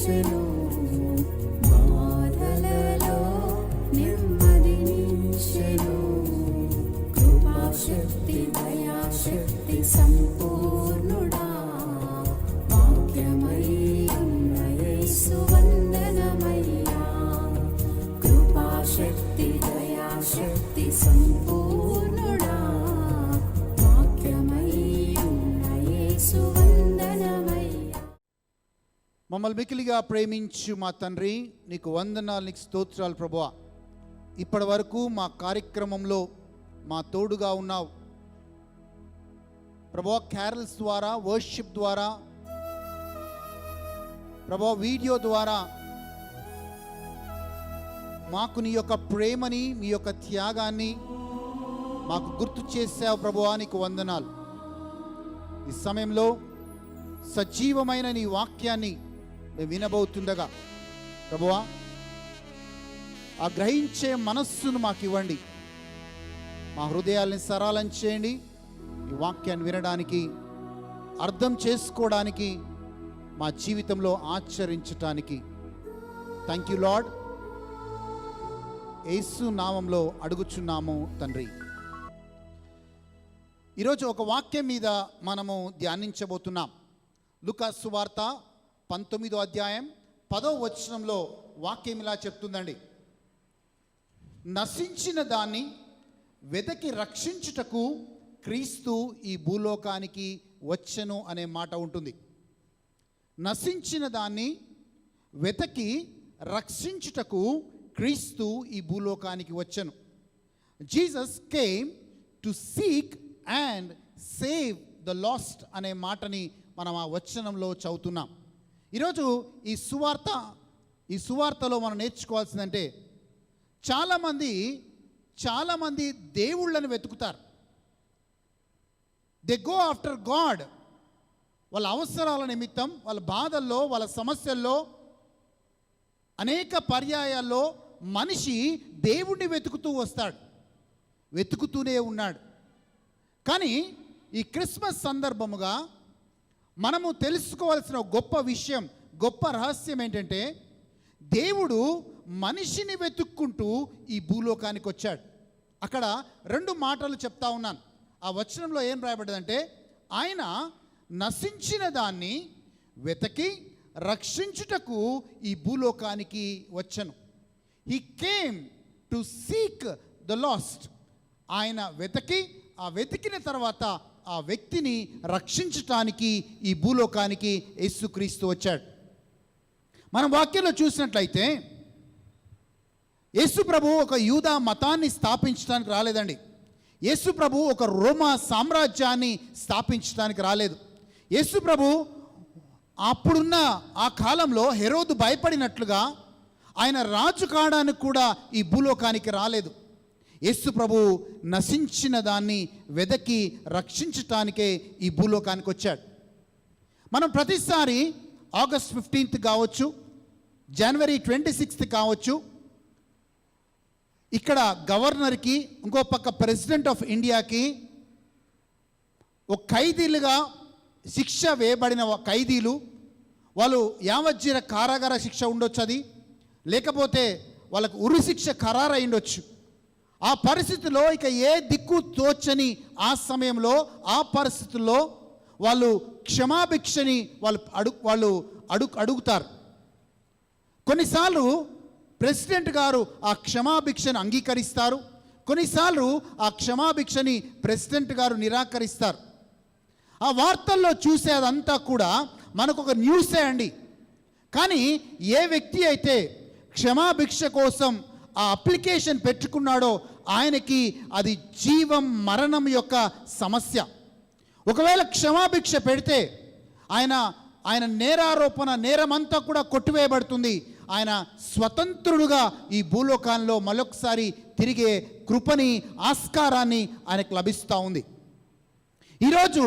నిలిచెను, బాధలలో నెమ్మదినిచ్చెను. కృపాశక్తి దయాశక్తి సంపూర్ణుడా, వాక్యమై ఉన్న యేసు వందనమయ్యా. కృపాశక్తి దయాశక్తి సంపూర్ణుడా, వాక్యమై ఉన్న యేసు వందనమయ్యా. మమ్మల్ని మికిలిగా ప్రేమించు మా తండ్రి, నీకు వందనాలు, నీకు స్తోత్రాలు ప్రభువా. ఇప్పటి వరకు మా కార్యక్రమంలో మా తోడుగా ఉన్నావు ప్రభువా. క్యారల్స్ ద్వారా, వర్షిప్ ద్వారా ప్రభువా, వీడియో ద్వారా మాకు నీ యొక్క ప్రేమని, మీ యొక్క త్యాగాన్ని మాకు గుర్తు చేసావు ప్రభువా. నీకు వందనాలు. ఈ సమయంలో సజీవమైన నీ వాక్యాన్ని మేము వినబోతుండగా ప్రభువా, ఆ గ్రహించే మనస్సును మాకు ఇవ్వండి. మా హృదయాల్ని సరళం చేయండి. ఈ వాక్యాన్ని వినడానికి, అర్థం చేసుకోవడానికి, మా జీవితంలో ఆచరించటానికి. Thank you Lord. యేసు నామంలో అడుగుచున్నాము తండ్రి. ఈరోజు ఒక వాక్యం మీద మనము ధ్యానించబోతున్నాం. లూకా సువార్త 19వ అధ్యాయం 10వ వచనంలో వాక్యం ఇలా చెప్తుందండి. నశించిన దాన్ని వెదకి రక్షించుటకు క్రీస్తు ఈ భూలోకానికి వచ్చెను అనే మాట ఉంటుంది. నశించిన దాన్ని వెతకి రక్షించుటకు క్రీస్తు ఈ భూలోకానికి వచ్చెను. Jesus came to seek and save the last అనే మాటని మనం ఆ వచనంలో చదువుతున్నాం. ఈరోజు ఈ సువార్తలో మనం నేర్చుకోవాల్సిందంటే, చాలామంది దేవుళ్ళని వెతుకుతారు. They go after God. వాళ్ళ అవసరాల నిమిత్తం, వాళ్ళ బాధల్లో, వాళ్ళ సమస్యల్లో, అనేక పర్యాయాల్లో మనిషి దేవుణ్ణి వెతుకుతూనే ఉన్నాడు. కానీ ఈ క్రిస్మస్ సందర్భముగా మనము తెలుసుకోవాల్సిన గొప్ప విషయం, గొప్ప రహస్యం ఏంటంటే, దేవుడు మనిషిని వెతుక్కుంటూ ఈ భూలోకానికి వచ్చాడు. అక్కడ 2 మాటలు చెప్తా ఉన్నాను. ఆ వచనంలో ఏం రాయబడ్డదంటే, ఆయన నశించిన దాన్ని వెతకి రక్షించుటకు ఈ భూలోకానికి వచ్చెను. He came to seek the last. ఆయన వెతికిన తర్వాత ఆ వ్యక్తిని రక్షించటానికి ఈ భూలోకానికి యేసుక్రీస్తు వచ్చాడు. మనం వాక్యంలో చూసినట్లయితే, యేసు ప్రభు ఒక యూదా మతాన్ని స్థాపించడానికి రాలేదండి. యేసు ప్రభు ఒక రోమా సామ్రాజ్యాన్ని స్థాపించడానికి రాలేదు. యేసు ప్రభు అప్పుడున్న ఆ కాలంలో హెరోదు భయపడినట్లుగా ఆయన రాజు కావడానికి కూడా ఈ భూలోకానికి రాలేదు. యేసు ప్రభు నశించిన దాన్ని వెదకి రక్షించటానికే ఈ భూలోకానికి వచ్చాడు. మనం ప్రతిసారి ఆగస్ట్ 15th కావచ్చు, జనవరి 26th కావచ్చు, ఇక్కడ గవర్నర్కి, ఇంకో పక్క ప్రెసిడెంట్ ఆఫ్ ఇండియాకి ఒక ఖైదీలుగా శిక్ష వేయబడిన ఖైదీలు, వాళ్ళు యావజ్జీర కారాగార శిక్ష ఉండొచ్చు, అది లేకపోతే వాళ్ళకు ఉరి శిక్ష ఖరారు అయ్యుండొచ్చు. ఆ పరిస్థితిలో ఇక ఏ దిక్కు తోచని ఆ సమయంలో, ఆ పరిస్థితుల్లో వాళ్ళు క్షమాభిక్షని అడుగుతారు. కొన్నిసార్లు ప్రెసిడెంట్ గారు ఆ క్షమాభిక్షను అంగీకరిస్తారు, కొన్నిసార్లు ఆ క్షమాభిక్షని ప్రెసిడెంట్ గారు నిరాకరిస్తారు. ఆ వార్తల్లో చూసేదంతా కూడా మనకు ఒక న్యూసే అండి. కానీ ఏ వ్యక్తి అయితే క్షమాభిక్ష కోసం ఆ అప్లికేషన్ పెట్టుకున్నాడో ఆయనకి అది జీవం మరణం యొక్క సమస్య. ఒకవేళ క్షమాభిక్ష పెడితే ఆయన నేరమంతా కూడా కొట్టివేయబడుతుంది. ఆయన స్వతంత్రుడుగా ఈ భూలోకంలో మరొకసారి తిరిగే కృపని, ఆస్కారాన్ని ఆయనకు లభిస్తూ ఉంది. ఈరోజు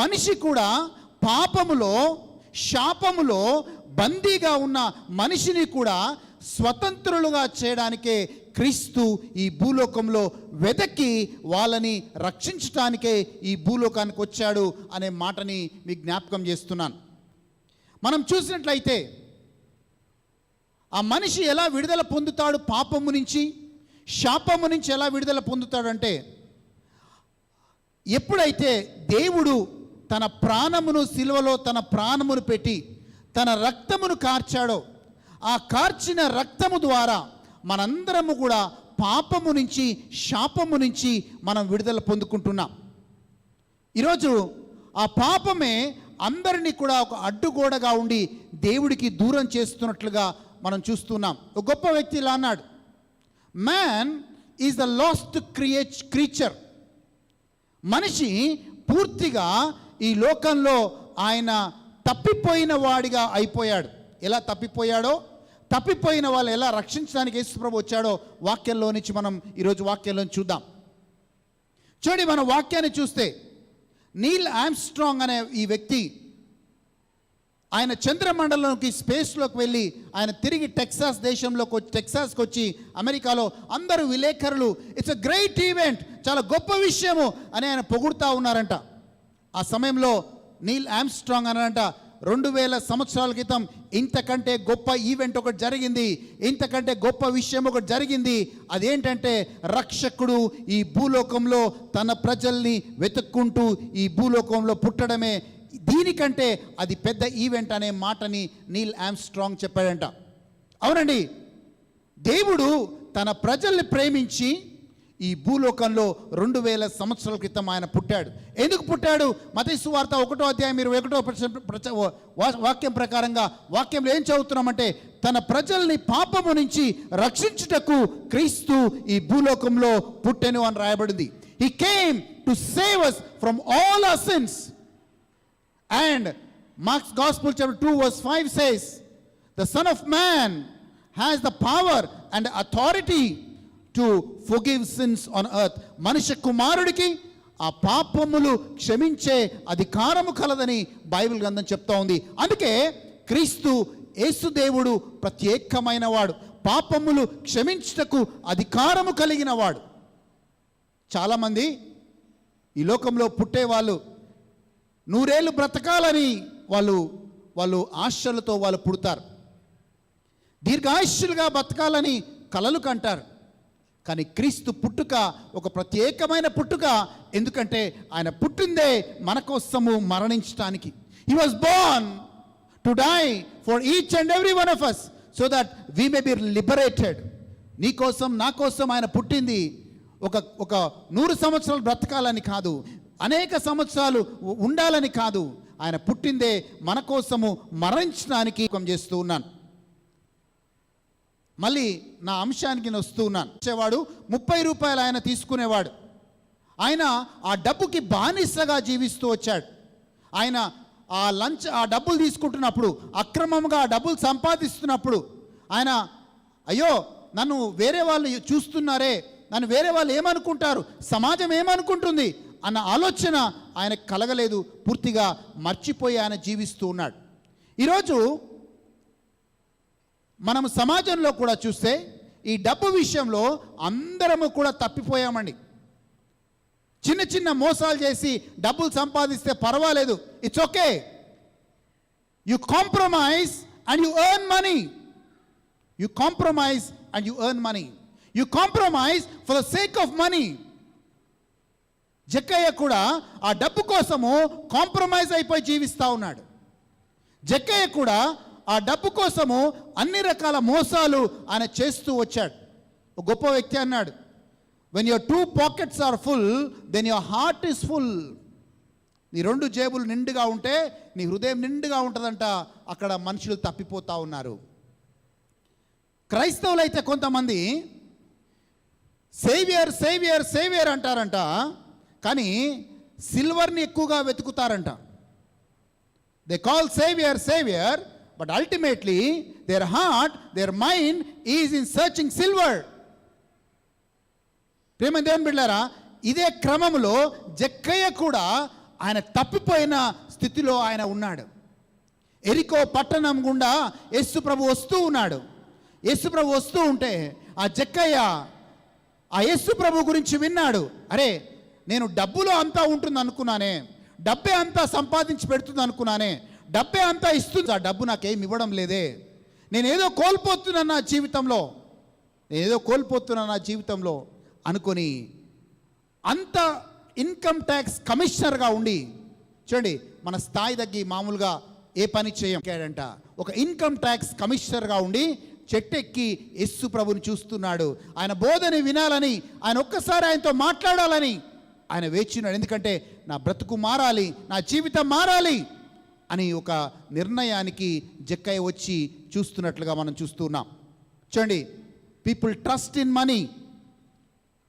మనిషి కూడా పాపములో, శాపములో బందీగా ఉన్న మనిషిని కూడా స్వతంత్రులుగా చేయడానికే క్రీస్తు ఈ భూలోకంలో వెదకి వాళ్ళని రక్షించటానికే ఈ భూలోకానికి వచ్చాడు అనే మాటని మీకు జ్ఞాపకం చేస్తున్నాను. మనం చూసినట్లయితే ఆ మనిషి ఎలా విడుదల పొందుతాడు? పాపము నుంచి, శాపము నుంచి ఎలా విడుదల పొందుతాడంటే, ఎప్పుడైతే దేవుడు తన ప్రాణమును సిలువలో తన ప్రాణమును పెట్టి తన రక్తమును కార్చాడో, ఆ కార్చిన రక్తము ద్వారా మనందరము కూడా పాపము నుంచి, శాపము నుంచి మనం విడుదల పొందుకుంటున్నాం. ఈరోజు ఆ పాపమే అందరినీ కూడా ఒక అడ్డుగోడగా ఉండి దేవుడికి దూరం చేస్తున్నట్లుగా మనం చూస్తున్నాం. ఒక గొప్ప వ్యక్తి ఇలా అన్నాడు, man is the last creature. మనిషి పూర్తిగా ఈ లోకంలో ఆయన తప్పిపోయిన వాడిగా అయిపోయాడు. ఎలా తప్పిపోయాడో, తప్పిపోయిన వాళ్ళు ఎలా రక్షించడానికి యేసుప్రభు వచ్చాడో వాక్యంలో నుంచి మనం ఈరోజు వాక్యంలో చూద్దాం. చూడండి, మన వాక్యాన్ని చూస్తే నీల్ ఆర్మ్స్ట్రాంగ్ అనే ఈ వ్యక్తి ఆయన చంద్రమండలంలోకి, స్పేస్లోకి వెళ్ళి ఆయన తిరిగి టెక్సాస్కి వచ్చి అమెరికాలో అందరూ విలేకరులు ఇట్స్ అ గ్రేట్ ఈవెంట్, చాలా గొప్ప విషయము అని ఆయన పొగుడుతూ ఉన్నారంట. ఆ సమయంలో నీల్ ఆర్మ్స్ట్రాంగ్ అనంట, 2000 సంవత్సరాల క్రితం ఇంతకంటే గొప్ప ఈవెంట్ ఒకటి జరిగింది, ఇంతకంటే గొప్ప విషయం ఒకటి జరిగింది. అదేంటంటే రక్షకుడు ఈ భూలోకంలో తన ప్రజల్ని వెతుక్కుంటూ ఈ భూలోకంలో పుట్టడమే, దీనికంటే అది పెద్ద ఈవెంట్ అనే మాటని నీల్ ఆర్మ్స్ట్రాంగ్ చెప్పాడంట. అవునండి, దేవుడు తన ప్రజల్ని ప్రేమించి ఈ భూలోకంలో 2000 సంవత్సరాల క్రితం ఆయన పుట్టాడు. ఎందుకు పుట్టాడు? మత్తయి సువార్త 1వ అధ్యాయం 21వ వాక్యం ప్రకారంగా వాక్యంలో ఏం చదువుతున్నామంటే, తన ప్రజల్ని పాపము నుంచి రక్షించుటకు క్రీస్తు ఈ భూలోకంలో పుట్టెను అని రాయబడింది. హి came to save us from all our sins. And Mark's Gospel chapter 2 verse 5 says, the Son of Man has the power and authority to forgive sins on earth. మనిషి కుమారుడికి ఆ పాపములు క్షమించే అధికారము కలదని బైబిల్ గ్రంథం చెప్తా ఉంది. అందుకే క్రీస్తు యేసుదేవుడు ప్రత్యేకమైన వాడు, పాపములు క్షమించుటకు అధికారము కలిగిన వాడు. చాలామంది ఈ లోకంలో పుట్టేవాళ్ళు 100 ఏళ్ళు బ్రతకాలని వాళ్ళు ఆశలతో వాళ్ళు పుడతారు, దీర్ఘాయుష్యులుగా బ్రతకాలని కలలు కంటారు. కానీ క్రీస్తు పుట్టుక ఒక ప్రత్యేకమైన పుట్టుక. ఎందుకంటే ఆయన పుట్టిందే మన కోసము మరణించడానికి. He was born to die for each and every one of us so that we may be liberated. నీ కోసం, నా కోసం ఆయన పుట్టింది ఒక 100 సంవత్సరాలు బ్రతకాలని కాదు, అనేక సంవత్సరాలు ఉండాలని కాదు. ఆయన పుట్టిందే మన కోసము మరణించడానికి చేస్తూ ఉన్నాను. మళ్ళీ నా అంశానికి నేను వస్తూ ఉన్నాను. వచ్చేవాడు 30 రూపాయలు ఆయన తీసుకునేవాడు. ఆయన ఆ డబ్బుకి బానిసగా జీవిస్తూ వచ్చాడు. ఆయన ఆ డబ్బులు తీసుకుంటున్నప్పుడు, అక్రమంగా ఆ డబ్బులు సంపాదిస్తున్నప్పుడు ఆయన, అయ్యో నన్ను వేరే వాళ్ళు చూస్తున్నారే, నన్ను వేరే వాళ్ళు ఏమనుకుంటారు, సమాజం ఏమనుకుంటుంది అన్న ఆలోచన ఆయనకు కలగలేదు. పూర్తిగా మర్చిపోయి ఆయన జీవిస్తూ ఉన్నాడు. ఈరోజు మనం సమాజంలో కూడా చూస్తే ఈ డబ్బు విషయంలో అందరము కూడా తప్పిపోయామండి. చిన్న చిన్న మోసాలు చేసి డబ్బులు సంపాదిస్తే పర్వాలేదు, it's okay. You compromise and you earn money. You compromise and you earn money. You compromise for the sake of money. Jakkayya కూడా ఆ డబ్బు కోసము కాంప్రమైజ్ అయిపోయి జీవిస్తూ ఉన్నాడు. జక్కయ్య కూడా ఆ డబ్బు కోసము అన్ని రకాల మోసాలు ఆయన చేస్తూ వచ్చాడు. ఒక గొప్ప వ్యక్తి అన్నాడు, when your 2 pockets are full then your heart is full. నీ 2 జేబులు నిండుగా ఉంటే నీ హృదయం నిండుగా ఉంటుందంట. అక్కడ మనుషులు తప్పిపోతూ ఉన్నారు. క్రైస్తవులు అయితే కొంతమంది సేవియర్ సేవియర్ సేవియర్ అంటారంట, కానీ సిల్వర్ని ఎక్కువగా వెతుకుతారంట. They call saviour saviour, but ultimately their heart, their mind is in searching silver. ప్రేమ దేవుని బిడ్డలారా, ఇదే క్రమంలో జక్కయ్య కూడా ఆయన తప్పిపోయిన స్థితిలో ఆయన ఉన్నాడు. ఎరికో పట్టణం గుండా యేసు ప్రభు వస్తూ ఉన్నాడు. యేసు ప్రభు వస్తూ ఉంటే ఆ జక్కయ్య ఆ యేసు ప్రభు గురించి విన్నాడు. అరే, నేను డబ్బులో అంతా ఉంటుంది అనుకున్నానే, డబ్బే అంతా సంపాదించి పెడుతుంది అనుకున్నానే, డబ్బే అంతా ఇస్తుంది, ఆ డబ్బు నాకేం ఇవ్వడం లేదే, నేనేదో కోల్పోతున్నా నా జీవితంలో అనుకొని అంత ఇన్కమ్ ట్యాక్స్ కమిషనర్గా ఉండి, చూడండి మన స్థాయి తగ్గి మామూలుగా ఏ పని చేయడంట, ఒక ఇన్కమ్ ట్యాక్స్ కమిషనర్గా ఉండి చెట్టెక్కి యేసు ప్రభుని చూస్తున్నాడు. ఆయన బోధని వినాలని, ఆయన ఒక్కసారి ఆయనతో మాట్లాడాలని ఆయన వేచినాడు. ఎందుకంటే నా బ్రతుకు మారాలి, నా జీవితం మారాలి అని ఒక నిర్ణయానికి జక్కయ్య వచ్చి చూస్తున్నట్లుగా మనం చూస్తున్నాం. చూడండి, పీపుల్ ట్రస్ట్ ఇన్ మనీ.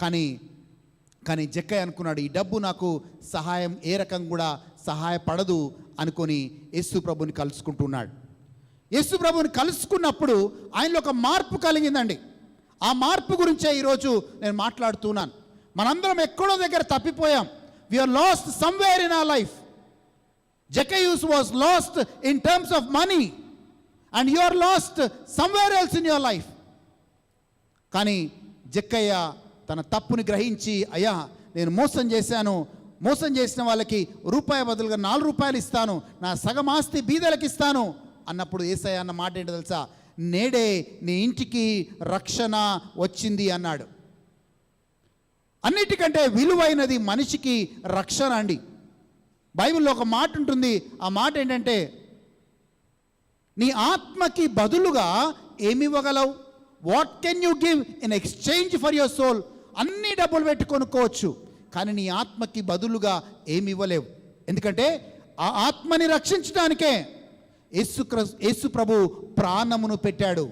కానీ జక్కయ్య అనుకున్నాడు, ఈ డబ్బు నాకు సహాయం ఏ రకం కూడా సహాయపడదు అనుకొని యేసు ప్రభుని కలుసుకుంటున్నాడు. యేసు ప్రభుని కలుసుకున్నప్పుడు ఆయనలో ఒక మార్పు కలిగిందండి. ఆ మార్పు గురించే ఈరోజు నేను మాట్లాడుతున్నాను. మనందరం ఎక్కడో దగ్గర తప్పిపోయాం. We are lost somewhere in our life. Zacchaeus was lost in terms of money, and you are lost somewhere else in your life. కానీ జక్కయ్య తన తప్పుని గ్రహించి, అయ్యా నేను మోసం చేసిన వాళ్ళకి రూపాయి బదులుగా 4 రూపాయలు ఇస్తాను, నా సగం ఆస్తి బీదలకు ఇస్తాను అన్నప్పుడు యేసయ్య అన్న మాట ఏంటో తెలుసా? నేడే నీ ఇంటికి రక్షణ వచ్చింది అన్నాడు. అన్నిటికంటే విలువైనది మనిషికి రక్షణ అండి. బైబిల్లో ఒక మాట ఉంటుంది. ఆ మాట ఏంటంటే, నీ ఆత్మకి బదులుగా ఏమి ఇవ్వగలవు? What can you give in exchange for your soul? అన్ని డబ్బులు పెట్టి కొనుక్కోవచ్చు, కానీ నీ ఆత్మకి బదులుగా ఏమి ఇవ్వలేవు. ఎందుకంటే ఆ ఆత్మని రక్షించడానికే యేసు ప్రభు ప్రాణమును పెట్టాడు.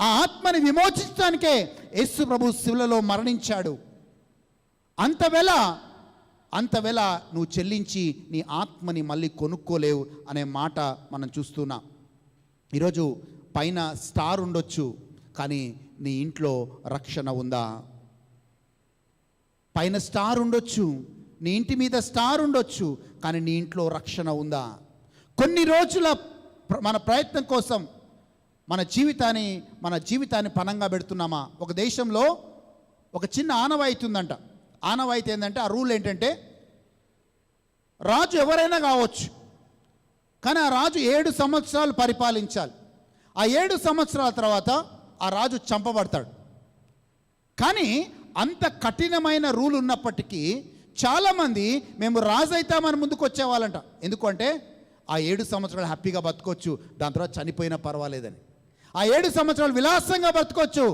ఆ ఆత్మని విమోచించడానికే యేసు ప్రభు శిలువలో మరణించాడు. అంతవేళ నువ్వు చెల్లించి నీ ఆత్మని మళ్ళీ కొనుక్కోలేవు అనే మాట మనం చూస్తున్నాం. ఈరోజు పైన స్టార్ ఉండొచ్చు, కానీ నీ ఇంట్లో రక్షణ ఉందా? పైన స్టార్ ఉండొచ్చు, నీ ఇంటి మీద స్టార్ ఉండొచ్చు, కానీ నీ ఇంట్లో రక్షణ ఉందా? కొన్ని రోజుల మన ప్రయత్నం కోసం మన జీవితాన్ని పణంగా పెడుతున్నామా? ఒక దేశంలో ఒక చిన్న ఆనవాయితీ ఉందంట. ఆనవాయితీ ఏంటంటే, ఆ రూల్ ఏంటంటే, రాజు ఎవరైనా కావచ్చు, కానీ ఆ రాజు 7 సంవత్సరాలు పరిపాలించాలి. ఆ 7 సంవత్సరాల తర్వాత ఆ రాజు చంపబడతాడు. కానీ అంత కఠినమైన రూల్ ఉన్నప్పటికీ చాలామంది మేము రాజు అవుతామని ముందుకు వచ్చేవాళ్ళంట. ఎందుకంటే ఆ 7 సంవత్సరాలు హ్యాపీగా బతకొచ్చు, దాని తర్వాత చనిపోయినా పర్వాలేదని. ఆ 7 సంవత్సరాలు విలాసంగా బతకొచ్చు.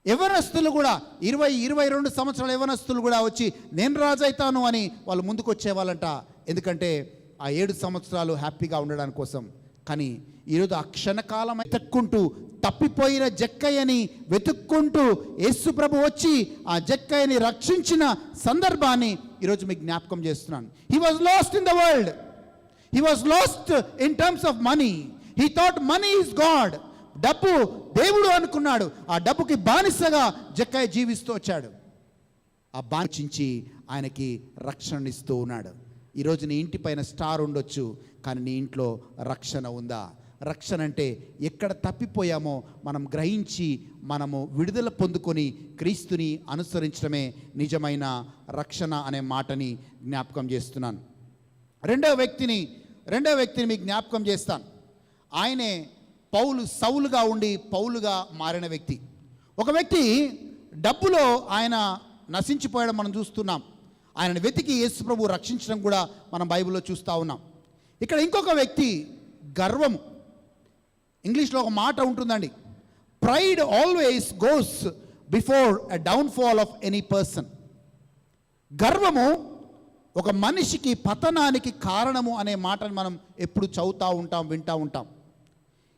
యవనస్తులు కూడా 20-22 సంవత్సరాల యవనస్తులు కూడా వచ్చి నేను రాజు అవుతాను అని వాళ్ళు ముందుకు వచ్చేవాళ్ళంట. ఎందుకంటే ఆ 7 సంవత్సరాలు హ్యాపీగా ఉండడానికి కోసం. కానీ ఈరోజు ఆ క్షణకాలం వెతుక్కుంటూ తప్పిపోయిన జక్కయ్యని వెతుక్కుంటూ యేసు ప్రభు వచ్చి ఆ జక్కయ్యని రక్షించిన సందర్భాన్ని ఈరోజు మీకు జ్ఞాపకం చేస్తున్నాను. He was last in the world. He was last in terms of money. He thought money is God. డబ్బు దేవుడు అనుకున్నాడు. ఆ డబ్బుకి బానిసగా జక్కయ్య జీవిస్తూ వచ్చాడు. ఆ బానించి ఆయనకి రక్షణనిస్తూ ఉన్నాడు. ఈరోజు నీ ఇంటి పైన స్టార్ ఉండొచ్చు, కానీ నీ ఇంట్లో రక్షణ ఉందా? రక్షణ అంటే ఎక్కడ తప్పిపోయామో మనం గ్రహించి మనము విడుదల పొందుకొని క్రీస్తుని అనుసరించడమే నిజమైన రక్షణ అనే మాటని జ్ఞాపకం చేస్తున్నాను. రెండవ వ్యక్తిని మీకు జ్ఞాపకం చేస్తాను. ఆయనే సౌలుగా ఉండి పౌలుగా మారిన వ్యక్తి. ఒక వ్యక్తి డబ్బులో ఆయన నశించిపోయడం మనం చూస్తున్నాం. ఆయనను వెతికి యేసు ప్రభు రక్షించడం కూడా మనం బైబిల్లో చూస్తూ ఉన్నాం. ఇక్కడ ఇంకొక వ్యక్తి గర్వము. ఇంగ్లీష్లో ఒక మాట ఉంటుందండి, pride always goes before a downfall of any person. గర్వము ఒక మనిషికి పతనానికి కారణము అనే మాటను మనం ఎప్పుడు వింటూ ఉంటాం.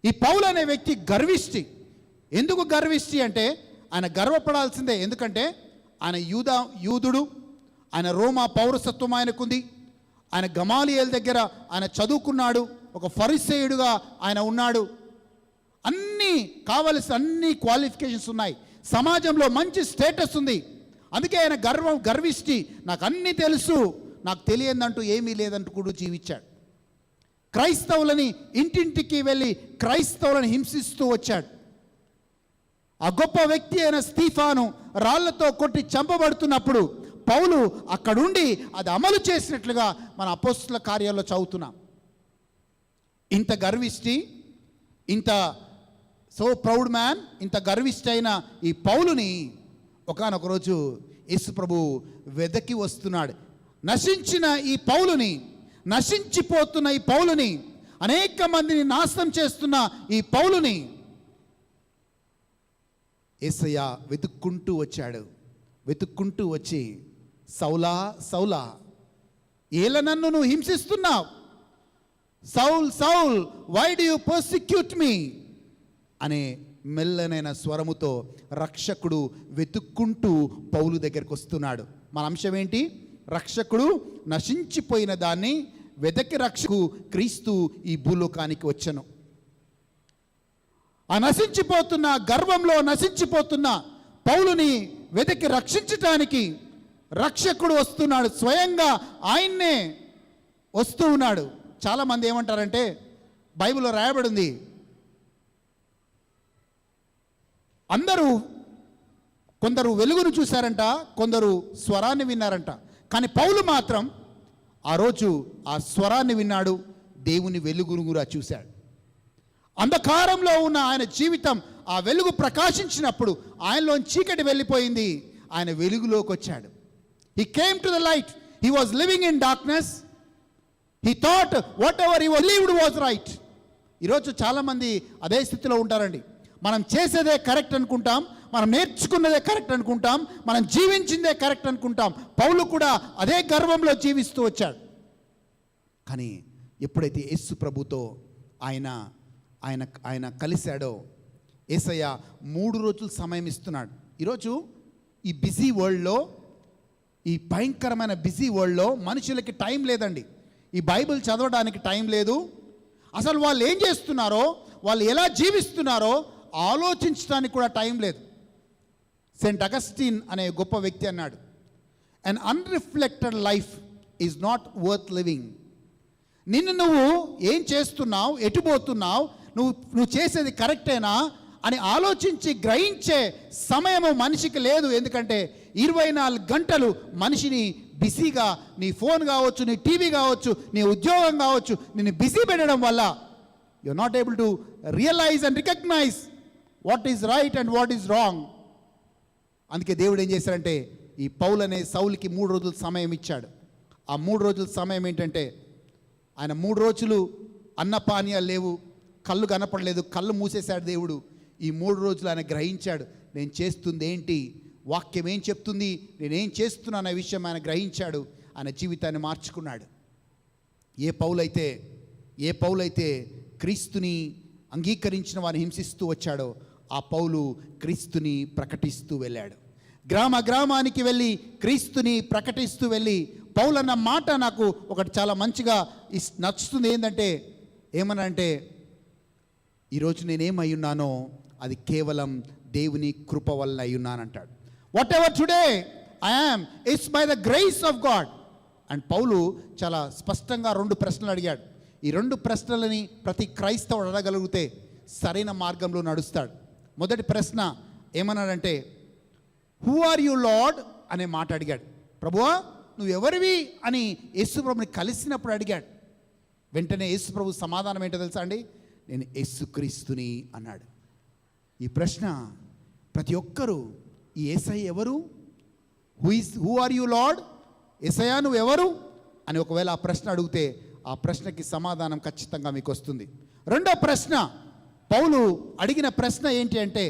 ఈ పౌలు అనే వ్యక్తి గర్విష్టి. ఎందుకు గర్విష్టి అంటే ఆయన గర్వపడాల్సిందే. ఎందుకంటే ఆయన యూదుడు, ఆయన రోమా పౌరసత్వం ఆయనకుంది. ఆయన గమాలియేల్ దగ్గర ఆయన చదువుకున్నాడు. ఒక ఫరిసేయుడుగా ఆయన ఉన్నాడు. కావలసిన అన్ని క్వాలిఫికేషన్స్ ఉన్నాయి. సమాజంలో మంచి స్టేటస్ ఉంది. అందుకే ఆయన గర్విష్టి. నాకు అన్నీ తెలుసు, నాకు తెలియదంటూ ఏమీ లేదంటూ కూడా జీవించాడు. క్రైస్తవులని ఇంటింటికి వెళ్ళి క్రైస్తవులను హింసిస్తూ వచ్చాడు. ఆ గొప్ప వ్యక్తి అయిన స్తీఫాను రాళ్లతో కొట్టి చంపబడుతున్నప్పుడు పౌలు అక్కడుండి అది అమలు చేసినట్లుగా మన అపోస్తల కార్యాల్లో చదువుతున్నాం. ఇంత గర్విష్టి, ఇంత సో ప్రౌడ్ మ్యాన్, ఇంత గర్విష్ఠైన ఈ పౌలుని ఒకానొక రోజు యేసు ప్రభు వెదకి వస్తున్నాడు. నశించిన ఈ పౌలుని, నశించిపోతున్న ఈ పౌలుని, అనేక మందిని నాశనం చేస్తున్న ఈ పౌలుని యేసయ్య వెతుక్కుంటూ వచ్చాడు. వెతుక్కుంటూ వచ్చి, సౌలా సౌలా, ఏల నన్ను నువ్వు హింసిస్తున్నావు, Saul Saul why do you persecute me అనే మెల్లనైన స్వరముతో రక్షకుడు వెతుక్కుంటూ పౌలు దగ్గరికి వస్తున్నాడు. మన అంశం ఏంటి? రక్షకుడు నశించిపోయిన దాన్ని వెదకి రక్షకు క్రీస్తు ఈ భూలోకానికి వచ్చెను. ఆ నశించిపోతున్న, గర్వంలో నశించిపోతున్న పౌలుని వెదకి రక్షించటానికి రక్షకుడు వస్తున్నాడు. స్వయంగా ఆయన్నే వస్తూ ఉన్నాడు. చాలామంది ఏమంటారంటే, బైబిల్లో రాయబడింది, కొందరు వెలుగును చూశారంట, కొందరు స్వరాన్ని విన్నారంట. కానీ పౌలు మాత్రం ఆ రోజు ఆ స్వరాన్ని విన్నాడు, దేవుని వెలుగును కూడా చూశాడు. అంధకారంలో ఉన్న ఆయన జీవితం, ఆ వెలుగు ప్రకాశించినప్పుడు ఆయనలో చీకటి వెళ్ళిపోయింది, ఆయన వెలుగులోకి వచ్చాడు. He came to the light. He was living in darkness. He thought whatever he believed was right. ఈరోజు చాలామంది అదే స్థితిలో ఉంటారండి. మనం చేసేదే కరెక్ట్ అనుకుంటాం, మనం నేర్చుకున్నదే కరెక్ట్ అనుకుంటాం, మనం జీవించిందే కరెక్ట్ అనుకుంటాం. పౌలు కూడా అదే గర్వంలో జీవిస్తూ వచ్చాడు. కానీ ఎప్పుడైతే యేసు ప్రభుతో ఆయన కలిశాడో, యేసయ్య 3 రోజులు సమయం ఇస్తున్నాడు. ఈరోజు ఈ బిజీ వరల్డ్లో, ఈ భయంకరమైన బిజీ వరల్డ్లో మనుషులకి టైం లేదండి. ఈ బైబిల్ చదవడానికి టైం లేదు. అసలు వాళ్ళు ఏం చేస్తున్నారో, వాళ్ళు ఎలా జీవిస్తున్నారో ఆలోచించడానికి కూడా టైం లేదు. సెయింట్ అగస్టిన్ అనే గొప్ప వ్యక్తి అన్నాడు, an unreflected life is not worth living. నువ్వు ఏం చేస్తున్నావు, ఎటుపోతున్నావు, నువ్వు చేసేది కరెక్టేనా అని ఆలోచించి గ్రహించే సమయము మనిషికి లేదు. ఎందుకంటే 24 గంటలు మనిషిని బిజీగా, నీ ఫోన్ కావచ్చు, నీ టీవీ కావచ్చు, నీ ఉద్యోగం కావచ్చు, నిన్ను బిజీ పెట్టడం వల్ల you are not able to realise and recognise what is right and what is wrong. అందుకే దేవుడు ఏం చేశాడంటే, ఈ పౌలు అనే సౌలుకి 3 రోజులు సమయం ఇచ్చాడు. ఆ 3 రోజుల సమయం ఏంటంటే, ఆయన 3 రోజులు అన్నపానీయాలు లేవు, కళ్ళు కనపడలేదు, కళ్ళు మూసేశాడు దేవుడు. ఈ 3 రోజులు ఆయన గ్రహించాడు, నేను చేస్తుంది ఏంటి, వాక్యం ఏం చెప్తుంది, నేనేం చేస్తున్నాను అనే విషయం ఆయన గ్రహించాడు. ఆయన జీవితాన్ని మార్చుకున్నాడు. ఏ పౌలైతే క్రీస్తుని అంగీకరించిన వారిని హింసిస్తూ వచ్చాడో, ఆ పౌలు క్రీస్తుని ప్రకటిస్తూ వెళ్ళాడు. గ్రామానికి వెళ్ళి క్రీస్తుని ప్రకటిస్తూ వెళ్ళి, పౌలు అన్న మాట నాకు ఒకటి చాలా మంచిగా నచ్చుతుంది. ఏమనంటే ఈరోజు నేనేమై ఉన్నానో అది కేవలం దేవుని కృప వల్ల అయి ఉన్నానంటాడు. Whatever today I am it's by the grace of God. And Paul చాలా స్పష్టంగా 2 ప్రశ్నలు అడిగాడు. ఈ 2 ప్రశ్నలని ప్రతి క్రైస్తవుడు అడగలిగితే సరైన మార్గంలో నడుస్తాడు. మొదటి ప్రశ్న ఏమన్నాడంటే, హూ ఆర్ యు లార్డ్ అనే మాట అడిగాడు. ప్రభువా నువ్వు ఎవరివి అని యేసు ప్రభుని కలిసినప్పుడు అడిగాడు. వెంటనే యేసు ప్రభు సమాధానం ఏంటో తెలుసా అండి, నేను యేసుక్రీస్తుని అన్నాడు. ఈ ప్రశ్న ప్రతి ఒక్కరూ, ఈ యేసయ్య ఎవరు, హూ ఆర్ యు లార్డ్, యేసయ్య నువ్వు ఎవరు అని ఒకవేళ ఆ ప్రశ్న అడిగితే ఆ ప్రశ్నకి సమాధానం ఖచ్చితంగా మీకు వస్తుంది. రెండో ప్రశ్న, పౌలు అడిగిన ప్రశ్న ఏంటి అంటే,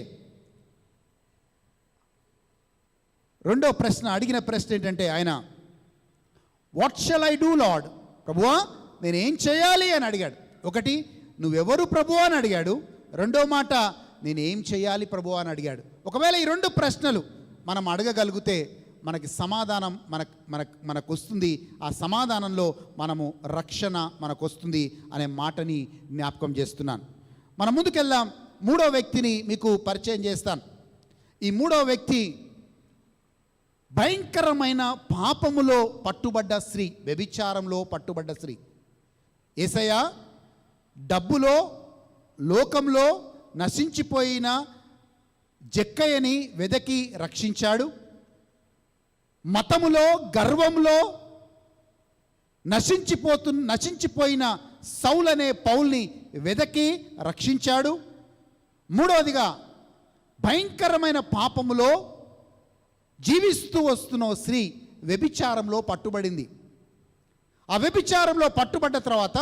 ఆయన what shall I do lord, ప్రభువా నేనేం చేయాలి అని అడిగాడు. ఒకటి నువ్వెవరు ప్రభువా అని అడిగాడు, రెండో మాట నేనేం చేయాలి ప్రభువా అని అడిగాడు. ఒకవేళ ఈ 2 ప్రశ్నలు మనం అడగగలిగితే మనకి సమాధానం మనకు వస్తుంది. ఆ సమాధానంలో మనము రక్షణ మనకు వస్తుంది అనే మాటని జ్ఞాపకం చేస్తున్నాను. మనం ముందుకెళ్దాం. 3వ వ్యక్తిని మీకు పరిచయం చేస్తాను. ఈ 3వ వ్యక్తి భయంకరమైన పాపములో పట్టుబడ్డ స్త్రీ, వ్యభిచారంలో పట్టుబడ్డ స్త్రీ. యేసయ్య డబ్బులో, లోకంలో నశించిపోయిన జక్కయ్యని వెదకి రక్షించాడు. మతములో, గర్వంలో నశించిపోయిన సౌల్ అనే పౌల్ని వెదకి రక్షించాడు. మూడవదిగా భయంకరమైన పాపములో జీవిస్తూ వస్తున్న ఓ స్త్రీ వ్యభిచారంలో పట్టుబడింది. ఆ వ్యభిచారంలో పట్టుబడ్డ తర్వాత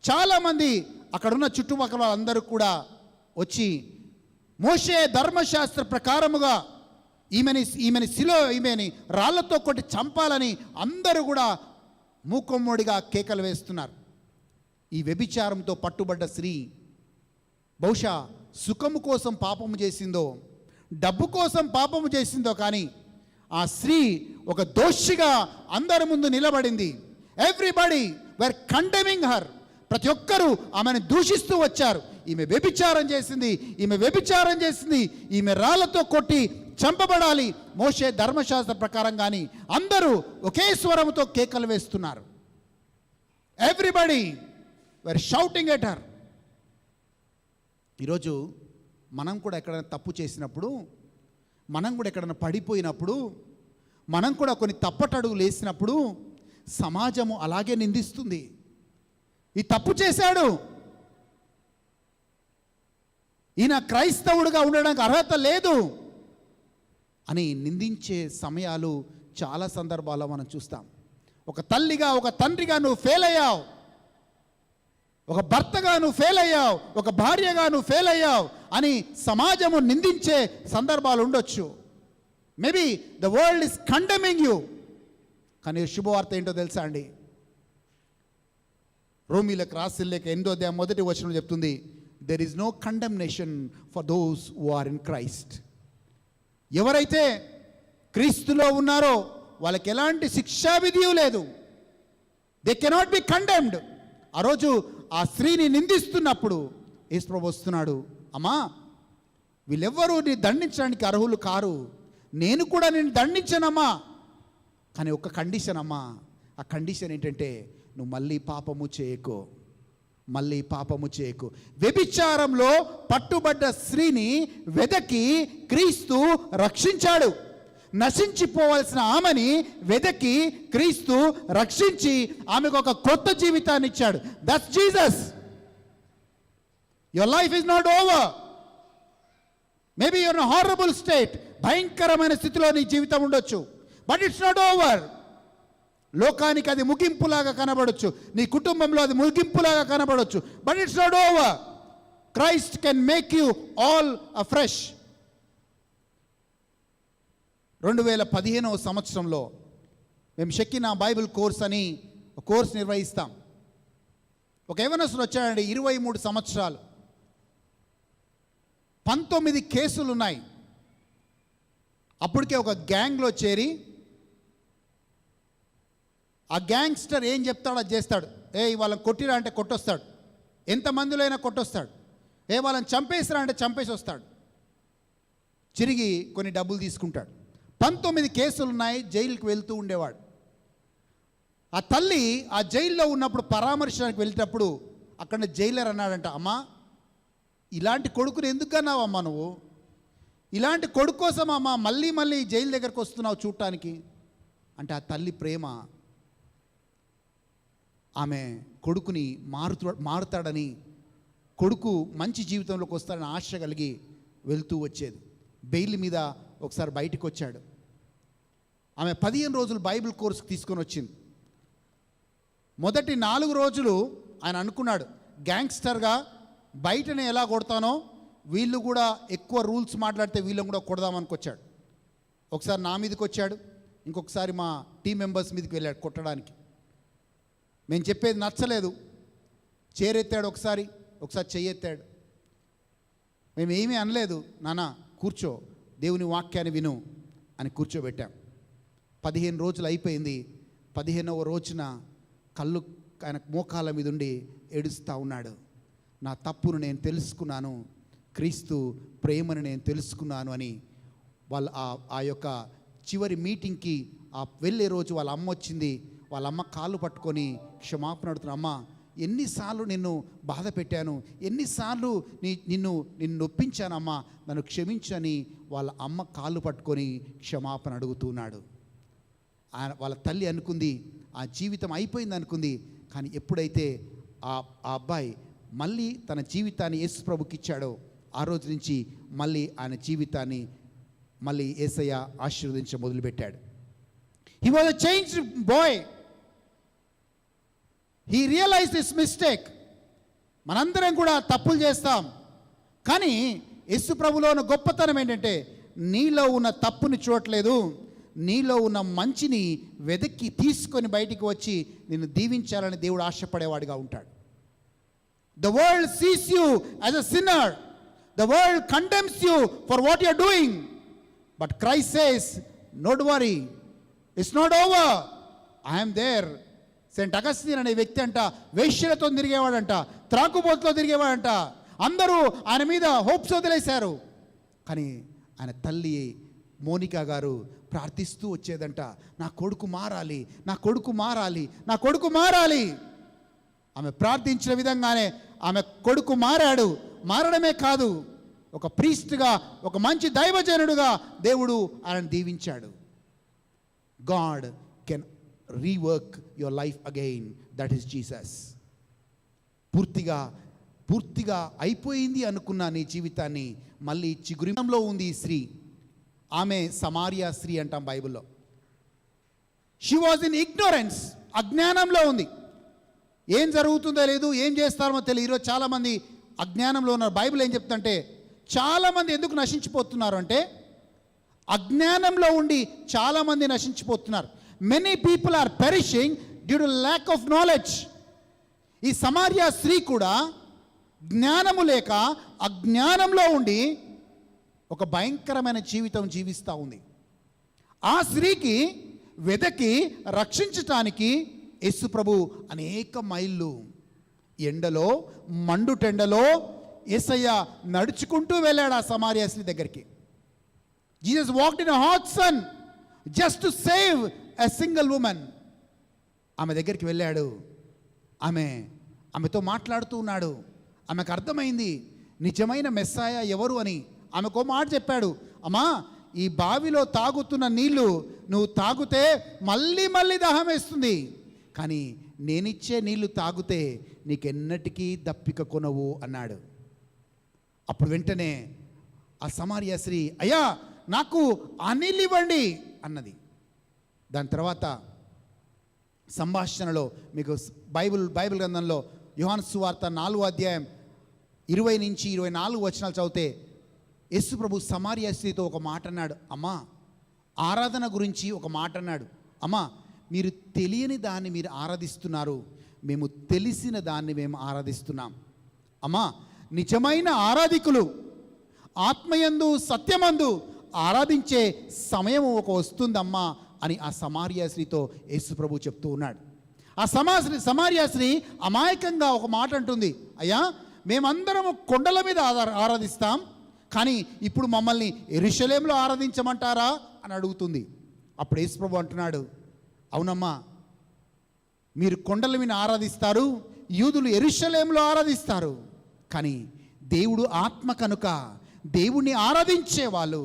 చాలామంది అక్కడున్న చుట్టుపక్కల వాళ్ళందరూ కూడా వచ్చి మోషే ధర్మశాస్త్ర ప్రకారముగా ఈమెని రాళ్లతో కొట్టి చంపాలని అందరూ కూడా మూకొమ్మడిగా కేకలు వేస్తున్నారు. ఈ వ్యభిచారంతో పట్టుబడ్డ స్త్రీ బహుశా సుఖము కోసం పాపము చేసిందో, డబ్బు కోసం పాపము చేసిందో, కానీ ఆ స్త్రీ ఒక దోషిగా అందరి ముందు నిలబడింది. Everybody were condemning her. ప్రతి ఒక్కరూ ఆమెను దూషిస్తూ వచ్చారు. ఈమె వ్యభిచారం చేసింది, ఈమె రాళ్లతో కొట్టి చంపబడాలి మోషే ధర్మశాస్త్ర ప్రకారం. కానీ అందరూ ఒకే స్వరంతో కేకలు వేస్తున్నారు. Everybody were shouting at her. ఈరోజు మనం కూడా ఎక్కడైనా తప్పు చేసినప్పుడు, మనం కూడా ఎక్కడైనా పడిపోయినప్పుడు, మనం కూడా కొన్ని తప్పటడుగులు వేసినప్పుడు సమాజము అలాగే నిందిస్తుంది. ఈ తప్పు చేశాడు, ఈయన క్రైస్తవుడిగా ఉండడానికి అర్హత లేదు అని నిందించే సమయాలు చాలా సందర్భాల్లో మనం చూస్తాం. ఒక తల్లిగా, ఒక తండ్రిగా నువ్వు ఫెయిల్ అయ్యావు, ఒక భర్తగా నువ్వు ఫెయిల్ అయ్యావు, ఒక భార్యగా నువ్వు ఫెయిల్ అయ్యావు అని సమాజము నిందించే సందర్భాలు ఉండొచ్చు. Maybe the world is condemning you. కానీ శుభవార్త ఏంటో తెలుసా అండి? రోమీలకు రాసిన లేఖ 8వ అధ్యాయం 1వ వచనం చెప్తుంది, there is no condemnation for those who are in Christ. ఎవరైతే క్రీస్తులో ఉన్నారో వాళ్ళకి ఎలాంటి శిక్షావిధి లేదు. They cannot be condemned. ఆ రోజు ఆ స్త్రీని నిందిస్తున్నప్పుడు యేసుప్రభు వస్తున్నాడు, అమ్మా వీళ్ళెవ్వరూ నీ దండించడానికి అర్హులు కారు, నేను కూడా నేను దండించనమ్మా, కానీ ఒక కండిషన్ అమ్మా. ఆ కండిషన్ ఏంటంటే నువ్వు మళ్ళీ పాపము చేయకు. వ్యభిచారంలో పట్టుబడ్డ స్త్రీని వెదకి క్రీస్తు రక్షించాడు. నశించిపోవాల్సిన ఆమెని వెదకి క్రీస్తు రక్షించి ఆమెకు ఒక కొత్త జీవితాన్ని ఇచ్చాడు. That's Jesus. Your life is not over. Maybe your in horrible state. భయంకరమైన స్థితిలో నీ జీవితం ఉండొచ్చు, బట్ ఇట్స్ నాట్ ఓవర్. లోకానికి అది ముగింపులాగా కనబడొచ్చు, నీ కుటుంబంలో అది ముగింపులాగా కనబడొచ్చు, but it's not over. Christ can make you all afresh. 2015వ సంవత్సరంలో మేము షెకినా బైబిల్ కోర్స్ అని ఒక కోర్స్ నిర్వహిస్తాం. ఒక యవనస్తుడు వచ్చాడండి, 23 సంవత్సరాలు, 19 కేసులు ఉన్నాయి. అప్పటికే ఒక గ్యాంగ్లో చేరి ఆ గ్యాంగ్స్టర్ ఏం చెప్తాడో అది చేస్తాడు. వాళ్ళని కొట్టిరా అంటే కొట్టొస్తాడు, ఎంతమందిలో అయినా కొట్టొస్తాడు. వాళ్ళని చంపేసిరా అంటే చంపేసి వస్తాడు, చిరిగి కొన్ని డబ్బులు తీసుకుంటాడు. 19 కేసులు ఉన్నాయి, జైలుకి వెళ్తూ ఉండేవాడు. ఆ తల్లి ఆ జైల్లో ఉన్నప్పుడు పరామర్శడానికి వెళ్ళేటప్పుడు అక్కడ జైలర్ అన్నాడంట, అమ్మా ఇలాంటి కొడుకుని ఎందుకు కన్నావమ్మా నువ్వు? ఇలాంటి కొడుకు కోసం అమ్మా మళ్ళీ జైలు దగ్గరకు వస్తున్నావు చూడటానికి అంటే ఆ తల్లి ప్రేమ ఆమె కొడుకుని మారుతాడని, కొడుకు మంచి జీవితంలోకి వస్తాడని ఆశ కలిగి వెళ్తూ వచ్చేది. బెయిల్ మీద ఒకసారి బయటకు వచ్చాడు. ఆమె 15 రోజులు బైబిల్ కోర్సుకు తీసుకొని వచ్చింది. మొదటి 4 రోజులు ఆయన అనుకున్నాడు, గ్యాంగ్స్టర్గా బయటనే ఎలా కొడతానో వీళ్ళు కూడా ఎక్కువ రూల్స్ మాట్లాడితే వీళ్ళని కూడా కొడదామనుకొచ్చాడు. ఒకసారి నా మీదకి వచ్చాడు, ఇంకొకసారి మా టీం మెంబర్స్ మీదకి వెళ్ళాడు కొట్టడానికి. మేము చెప్పేది నచ్చలేదు, చేరెత్తాడు, ఒకసారి చెయ్యెత్తాడు. మేము ఏమీ అనలేదు, నాన్న కూర్చో దేవుని వాక్యాన్ని విను అని కూర్చోబెట్టాం. 15 రోజులు అయిపోయింది. 15వ రోజున కళ్ళు ఆయన మోకాళ్ళ మీద ఉండి ఏడుస్తూ ఉన్నాడు. నా తప్పును నేను తెలుసుకున్నాను, క్రీస్తు ప్రేమను నేను తెలుసుకున్నాను అని. వాళ్ళ ఆ యొక్క చివరి మీటింగ్కి ఆ వెళ్ళే రోజు వాళ్ళ అమ్మ వచ్చింది. వాళ్ళ అమ్మ కాళ్ళు పట్టుకొని క్షమాపణ అడుగుతున్నా, అమ్మ ఎన్నిసార్లు నిన్ను బాధ పెట్టాను, ఎన్నిసార్లు నిన్ను నొప్పించానమ్మా, నన్ను క్షమించని వాళ్ళ అమ్మ కాళ్ళు పట్టుకొని క్షమాపణ అడుగుతున్నాడు. వాళ్ళ తల్లి అనుకుంది ఆ జీవితం అయిపోయింది అనుకుంది. కానీ ఎప్పుడైతే ఆ అబ్బాయి మళ్ళీ తన జీవితాన్ని యేసు ప్రభుకి ఇచ్చాడో ఆ రోజు నుంచి మళ్ళీ ఆయన జీవితాన్ని మళ్ళీ యేసయ్య ఆశీర్వదించ మొదలుపెట్టాడు. He was a changed boy. He realize this mistake. మనందరం కూడా తప్పులు చేస్తాం, కానీ యేసు ప్రభులో ఉన్న గొప్పతనం ఏంటంటే నీలో ఉన్న తప్పుని చూడట్లేదు, నీలో ఉన్న మంచిని వెదక్కి తీసుకొని బయటికి వచ్చి నిన్ను దీవించాలని దేవుడు ఆశపడేవాడిగా ఉంటాడు. The world sees you as a sinner. The world condemns you for what you are doing. But Christ says, don't worry, it's not over. I am there. Saint Augustine అనే వ్యక్తి అంట వేశ్యలతో తిరిగేవాడంట, త్రాకుబోతులో తిరిగేవాడంట. అందరూ ఆయన మీద హోప్స్ వదిలేశారు. కానీ ఆయన తల్లి మోనికా గారు ప్రార్థిస్తూ వచ్చేదంట, నా కొడుకు మారాలి, నా కొడుకు మారాలి, నా కొడుకు మారాలి. ఆమె ప్రార్థించిన విధంగానే ఆమె కొడుకు మారాడు. మారడమే కాదు, ఒక ప్రీస్ట్గా, ఒక మంచి దైవజనుడుగా దేవుడు ఆయనను దీవించాడు. God can rework your life again. That is Jesus. పూర్తిగా అయిపోయింది అనుకున్న నీ జీవితాన్ని మళ్ళీ చిగురింలో ఉంది ఈ స్త్రీ. ఆమె సమారియా స్త్రీ అంటాం బైబిల్లో. She was in ignorance. అజ్ఞానంలో ఉంది. ఏం జరుగుతుందో లేదు, ఏం చేస్తారో తెలియదు. ఈరోజు చాలామంది అజ్ఞానంలో ఉన్నారు. బైబిల్ ఏం చెప్తుందంటే చాలామంది ఎందుకు నశించిపోతున్నారు అంటే అజ్ఞానంలో ఉండి చాలామంది నశించిపోతున్నారు. Many people are perishing due to lack of knowledge. ఈ సమారియా స్త్రీ కూడా జ్ఞానము లేక అజ్ఞానంలో ఉండి ఒక భయంకరమైన జీవితం జీవిస్తూ ఉంది. ఆ స్త్రీకి వెదకి రక్షించటానికి యేసు ప్రభు అనేక మైళ్ళు ఎండలో, మండుటెండలో యేసయ్య నడుచుకుంటూ వెళ్ళాడు ఆ సమారియా స్త్రీ దగ్గరికి. Jesus walked in a hot sun just to save a single woman. ఆమె దగ్గరికి వెళ్ళాడు. ఆమెతో మాట్లాడుతూ ఉన్నాడు. ఆమెకు అర్థమైంది నిజమైన మెస్సాయా ఎవరు అని. ఆమెకో మాట చెప్పాడు, అమ్మా ఈ బావిలో తాగుతున్న నీళ్లు నువ్వు తాగితే మళ్ళీ మళ్ళీ దాహం వేస్తుంది, కానీ నేనిచ్చే నీళ్లు తాగితే నీకెన్నటికీ దప్పిక కొనవు అన్నాడు. అప్పుడు వెంటనే ఆ సమారియా స్త్రీ, అయ్యా నాకు ఆ నీళ్ళు ఇవ్వండి అన్నది. దాని తర్వాత సంభాషణలో మీకు బైబిల్ గ్రంథంలో యోహాను సువార్త 4వ అధ్యాయం 20 నుంచి 24 వచనాలు చదివితే యేసు ప్రభు సమారియా స్త్రీతో ఒక మాట అన్నాడు. అమ్మా ఆరాధన గురించి ఒక మాట అన్నాడు. అమ్మా మీరు తెలియని దాన్ని మీరు ఆరాధిస్తున్నారు, మేము తెలిసిన దాన్ని మేము ఆరాధిస్తున్నాం. అమ్మా నిజమైన ఆరాధికులు ఆత్మయందు సత్యమందు ఆరాధించే సమయం ఒక వస్తుందమ్మా అని ఆ సమారియా స్త్రీతో యేసు ప్రభు చెప్తూ ఉన్నాడు. ఆ సమారియా స్త్రీ అమాయకంగా ఒక మాట అంటుంది, అయ్యా మేమందరం కొండల మీద ఆరాధిస్తాం, కానీ ఇప్పుడు మమ్మల్ని యెరూషలేములో ఆరాధించమంటారా అని అడుగుతుంది. అప్పుడు యేసు ప్రభు అంటున్నాడు, అవునమ్మా మీరు కొండల మీద ఆరాధిస్తారు, యూదులు యెరూషలేములో ఆరాధిస్తారు, కానీ దేవుడు ఆత్మ కనుక దేవుణ్ణి ఆరాధించే వాళ్ళు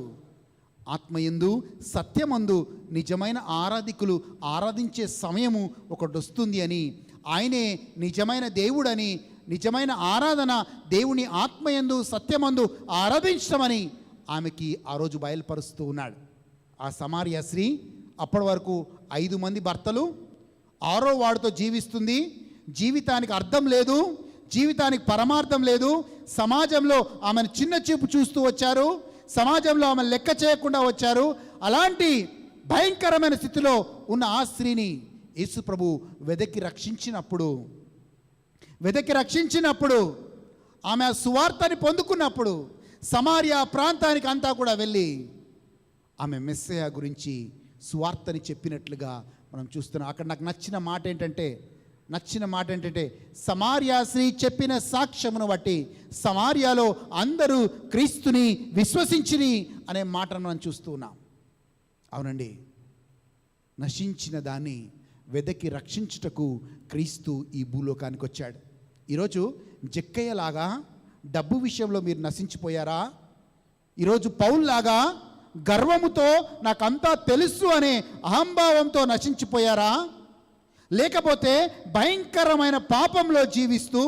ఆత్మయందు సత్యమందు నిజమైన ఆరాధికులు ఆరాధించే సమయము ఒకటి వస్తుంది అని, ఆయనే నిజమైన దేవుడని, నిజమైన ఆరాధన దేవుని ఆత్మయందు సత్యమందు ఆరాధించమని ఆమెకి ఆ రోజు బయలుపరుస్తూ ఉన్నాడు. ఆ సమారియా స్త్రీ అప్పటి వరకు 5 మంది భర్తలు, 6వ వాడితో జీవిస్తుంది. జీవితానికి అర్థం లేదు, జీవితానికి పరమార్థం లేదు. సమాజంలో ఆమెను చిన్న చూపు చూస్తూ వచ్చారు, సమాజంలో ఆమెను లెక్క చేయకుండా వచ్చారు. అలాంటి భయంకరమైన స్థితిలో ఉన్న ఆ స్త్రీని యేసు ప్రభు వెదకి రక్షించినప్పుడు ఆమె ఆ సువార్తని పొందుకున్నప్పుడు సమారియా ప్రాంతానికి అంతా కూడా వెళ్ళి ఆమె మెస్సయా గురించి సువార్తని చెప్పినట్లుగా మనం చూస్తున్నాం. అక్కడ నాకు నచ్చిన మాట ఏంటంటే సమారియా స్త్రీ చెప్పిన సాక్ష్యమును బట్టి సమారియాలో అందరూ క్రీస్తుని విశ్వసించిని అనే మాటను మనం చూస్తూ ఉన్నాం. అవునండి, నశించిన దాన్ని వెదకి రక్షించుటకు క్రీస్తు ఈ భూలోకానికి వచ్చాడు. ఈరోజు జక్కయ్యలాగా డబ్బు విషయంలో మీరు నశించిపోయారా? ఈరోజు పౌల్లాగా గర్వముతో నాకంతా తెలుసు అనే అహంభావంతో నశించిపోయారా? లేకపోతే భయంకరమైన పాపంలో జీవిస్తూ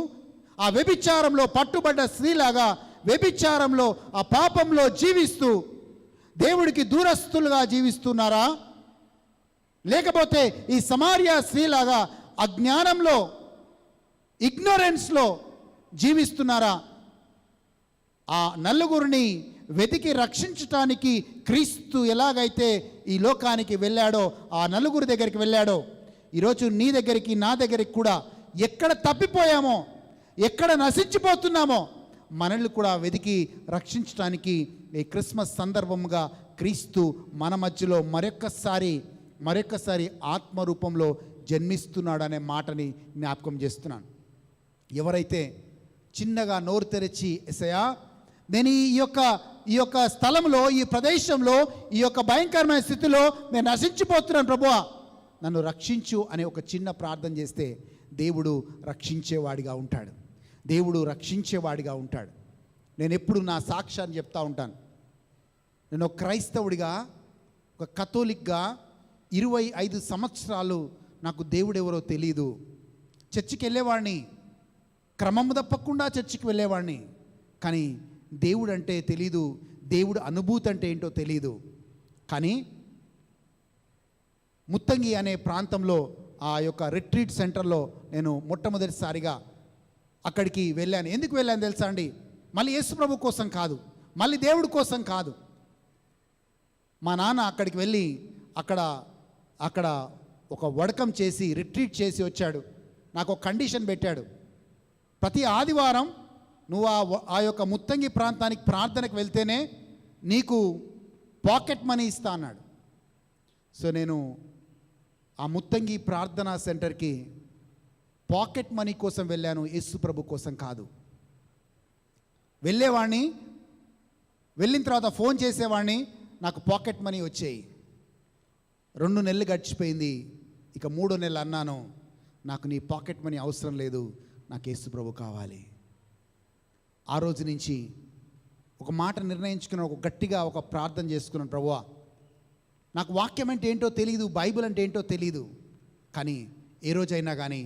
ఆ వ్యభిచారంలో పట్టుబడ్డ స్త్రీలాగా వ్యభిచారంలో, ఆ పాపంలో జీవిస్తూ దేవుడికి దూరస్తులుగా జీవిస్తున్నారా? లేకపోతే ఈ సమరియా స్త్రీలాగా అజ్ఞానంలో, ఇగ్నోరెన్స్లో జీవిస్తున్నారా? ఆ నలుగురిని వెతికి రక్షించటానికి క్రీస్తు ఎలాగైతే ఈ లోకానికి వెళ్ళాడో, ఆ నలుగురి దగ్గరికి వెళ్ళాడో, ఈరోజు నీ దగ్గరికి, నా దగ్గరికి కూడా ఎక్కడ తప్పిపోయామో, ఎక్కడ నశించిపోతున్నామో మనల్ని కూడా వెతికి రక్షించడానికి ఈ క్రిస్మస్ సందర్భంగా క్రీస్తు మన మధ్యలో మరొక్కసారి ఆత్మరూపంలో జన్మిస్తున్నాడు అనే మాటని జ్ఞాపకం చేస్తున్నాను. ఎవరైతే చిన్నగా నోరు తెరిచి, యేసయ్యా నేను ఈ యొక్క స్థలంలో, ఈ ప్రదేశంలో, ఈ యొక్క భయంకరమైన స్థితిలో నేను నశించిపోతున్నాను ప్రభువా, నన్ను రక్షించు అనే ఒక చిన్న ప్రార్థన చేస్తే దేవుడు రక్షించేవాడిగా ఉంటాడు. దేవుడు రక్షించేవాడిగా ఉంటాడు. నేను ఎప్పుడు నా సాక్ష్యాన్ని చెప్తా ఉంటాను. నేను ఒక క్రైస్తవుడిగా, ఒక కథోలిక్గా 25 సంవత్సరాలు నాకు దేవుడు ఎవరో తెలియదు. చర్చికి వెళ్ళేవాడిని, క్రమం తప్పకుండా చర్చికి వెళ్ళేవాడిని, కానీ దేవుడు అంటే తెలీదు, దేవుడు అనుభూతి అంటే ఏంటో తెలీదు. కానీ ముత్తంగి అనే ప్రాంతంలో, ఆ యొక్క రిట్రీట్ సెంటర్లో నేను మొట్టమొదటిసారిగా అక్కడికి వెళ్ళాను. ఎందుకు వెళ్ళాను తెలుసా అండి? మళ్ళీ యేసు ప్రభు కోసం కాదు, మళ్ళీ దేవుడి కోసం కాదు. మా నాన్న అక్కడికి వెళ్ళి అక్కడ ఒక వడకం చేసి, రిట్రీట్ చేసి వచ్చాడు. నాకు ఒక కండిషన్ పెట్టాడు. ప్రతి ఆదివారం నువ్వు ఆ యొక్క ముత్తంగి ప్రాంతానికి ప్రార్థనకు వెళ్తేనే నీకు పాకెట్ మనీ ఇస్తా అన్నాడు. సో నేను ఆ ముత్తంగి ప్రార్థనా సెంటర్కి పాకెట్ మనీ కోసం వెళ్ళాను, యేసు ప్రభు కోసం కాదు. వెళ్ళేవాడిని, వెళ్ళిన తర్వాత ఫోన్ చేసేవాడిని, నాకు పాకెట్ మనీ వచ్చాయి. 2 నెలలు గడిచిపోయింది. ఇక 3వ నెల అన్నాను, నాకు నీ పాకెట్ మనీ అవసరం లేదు, నాకు యేసు ప్రభు కావాలి. ఆ రోజు నుంచి ఒక మాట నిర్ణయించుకున్నాను, ఒక గట్టిగా ఒక ప్రార్థన చేసుకున్నాను. ప్రభువా, నాకు వాక్యం అంటే ఏంటో తెలియదు, బైబిల్ అంటే ఏంటో తెలియదు, కానీ ఏ రోజైనా కానీ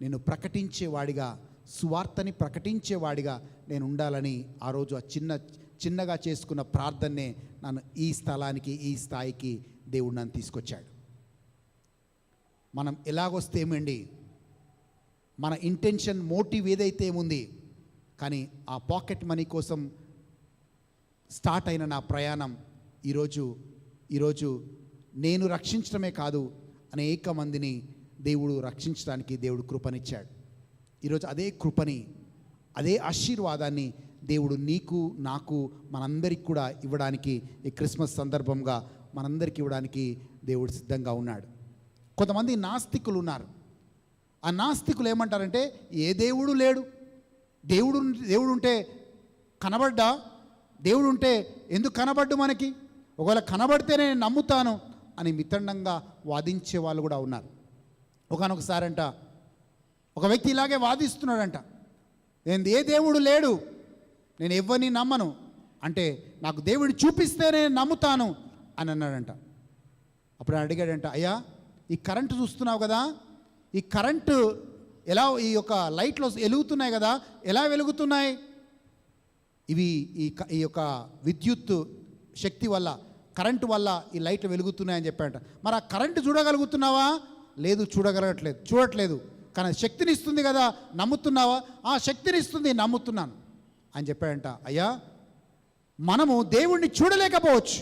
నేను ప్రకటించేవాడిగా, సువార్తని ప్రకటించేవాడిగా నేను ఉండాలని ఆ రోజు ఆ చిన్నగా చేసుకున్న ప్రార్థనే నన్ను ఈ స్థలానికి, ఈ స్థాయికి దేవుడు నన్ను తీసుకొచ్చాడు. మనం ఎలాగొస్తే ఏమండి, మన ఇంటెన్షన్, మోటివ్ ఏదైతే ఏముంది, కానీ ఆ పాకెట్ మనీ కోసం స్టార్ట్ అయిన నా ప్రయాణం ఈరోజు నేను రక్షించడమే కాదు, అనేక మందిని దేవుడు రక్షించడానికి దేవుడు కృపనిచ్చాడు. ఈరోజు అదే కృపని, అదే ఆశీర్వాదాన్ని దేవుడు నీకు, నాకు, మనందరికి కూడా ఇవ్వడానికి ఈ క్రిస్మస్ సందర్భంగా మనందరికి ఇవ్వడానికి దేవుడు సిద్ధంగా ఉన్నాడు. కొంతమంది నాస్తికులు ఉన్నారు. ఆ నాస్తికులు ఏమంటారంటే, ఏ దేవుడు లేడు, దేవుడు ఉంటే కనబడ్డా, దేవుడు ఉంటే ఎందుకు కనబడ్డు మనకి, ఒకవేళ కనబడితేనే నేను నమ్ముతాను అని మితండంగా వాదించే వాళ్ళు కూడా ఉన్నారు. ఒకనొకసారంట ఒక వ్యక్తి ఇలాగే వాదిస్తున్నాడంట, నేను ఏ దేవుడు లేడు, నేను ఎవరిని నమ్మను, అంటే నాకు దేవుడిని చూపిస్తేనే నమ్ముతాను అని అన్నాడంట. అప్పుడు అడిగాడంట, అయ్యా ఈ కరెంటు చూస్తున్నావు కదా, ఈ కరెంటు ఎలా, ఈ యొక్క లైట్లు వెలుగుతున్నాయి కదా, ఎలా వెలుగుతున్నాయి? ఇవి ఈ యొక్క విద్యుత్ శక్తి వల్ల, కరెంటు వల్ల ఈ లైట్లు వెలుగుతున్నాయని చెప్పాడంట. మరి ఆ కరెంటు చూడగలుగుతున్నావా? లేదు, చూడట్లేదు. కానీ శక్తిని ఇస్తుంది కదా, నమ్ముతున్నావా? ఆ శక్తిని ఇస్తుంది, నమ్ముతున్నాను అని చెప్పాడంట. అయ్యా, మనము దేవుణ్ణి చూడలేకపోవచ్చు,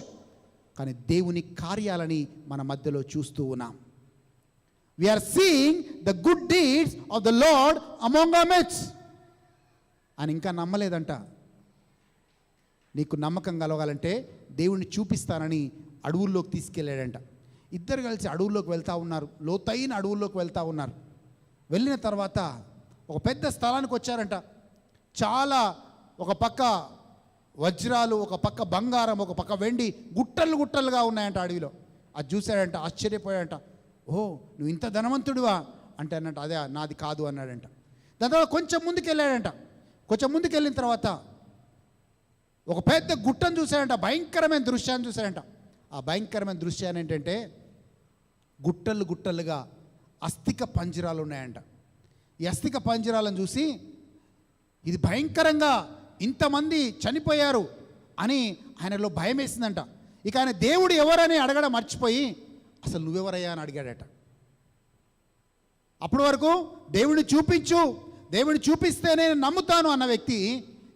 కానీ దేవుని కార్యాలని మన మధ్యలో చూస్తూ ఉన్నాం. We are seeing the good deeds of the Lord among our midst. అని ఇంకా నమ్మలేదంట. నీకు నమ్మకం కలగాలంటే దేవుణ్ణి చూపిస్తానని అడవుల్లోకి తీసుకెళ్ళాడంట. ఇద్దరు కలిసి అడవుల్లోకి వెళ్తూ ఉన్నారు, లోతైన అడవుల్లోకి వెళ్తూ ఉన్నారు. వెళ్ళిన తర్వాత ఒక పెద్ద స్థలానికి వచ్చారంట. చాలా, ఒక పక్క వజ్రాలు, ఒక పక్క బంగారం, ఒక పక్క వెండి, గుట్టలుగా ఉన్నాయంట అడవిలో. అది చూశాడంట, ఆశ్చర్యపోయాడంట. ఓ, నువ్వు ఇంత ధనవంతుడివా అంటే అన్నట్టు, అదే నాది కాదు అన్నాడంట. దాని తర్వాత కొంచెం ముందుకు వెళ్ళాడంట. కొంచెం ముందుకు వెళ్ళిన తర్వాత ఒక పెద్ద గుట్టను చూశాడంట, భయంకరమైన దృశ్యాన్ని చూశాడంట. ఆ భయంకరమైన దృశ్యాన్ని ఏంటంటే, గుట్టలుగా అస్థిక పంజరాలు ఉన్నాయంట. ఈ అస్థిక పంజరాలను చూసి, ఇది భయంకరంగా ఇంతమంది చనిపోయారు అని ఆయనలో భయం వేసిందంట. ఇక ఆయన దేవుడు ఎవరని అడగడం మర్చిపోయి అసలు నువ్వెవరయ్యా అని అడిగాడట. అప్పటి వరకు దేవుడిని చూపించు, దేవుడిని చూపిస్తేనే నేను నమ్ముతాను అన్న వ్యక్తి